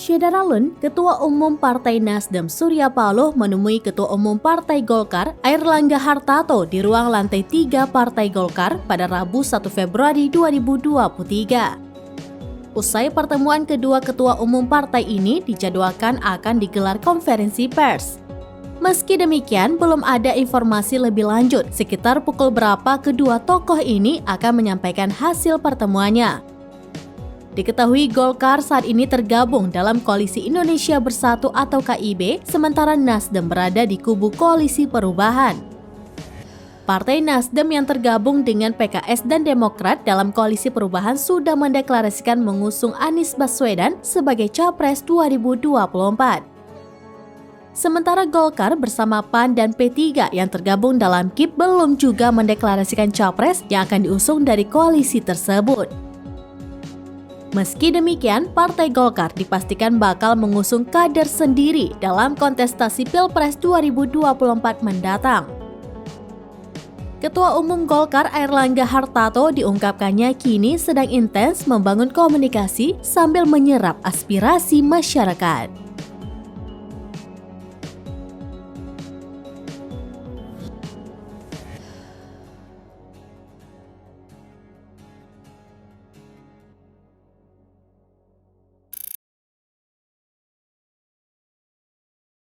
Syedara Lun, Ketua Umum Partai Nasdem Surya Paloh menemui Ketua Umum Partai Golkar Airlangga Hartarto di ruang lantai 3 Partai Golkar pada Rabu 1 Februari 2023. Usai pertemuan kedua Ketua Umum partai ini dijadwalkan akan digelar konferensi pers. Meski demikian, belum ada informasi lebih lanjut sekitar pukul berapa kedua tokoh ini akan menyampaikan hasil pertemuannya. Diketahui Golkar saat ini tergabung dalam Koalisi Indonesia Bersatu atau KIB, sementara Nasdem berada di kubu Koalisi Perubahan. Partai Nasdem yang tergabung dengan PKS dan Demokrat dalam Koalisi Perubahan sudah mendeklarasikan mengusung Anies Baswedan sebagai Capres 2024. Sementara Golkar bersama PAN dan P3 yang tergabung dalam KIB belum juga mendeklarasikan Capres yang akan diusung dari koalisi tersebut. Meski demikian, Partai Golkar dipastikan bakal mengusung kader sendiri dalam kontestasi Pilpres 2024 mendatang. Ketua Umum Golkar Airlangga Hartarto diungkapkannya kini sedang intens membangun komunikasi sambil menyerap aspirasi masyarakat.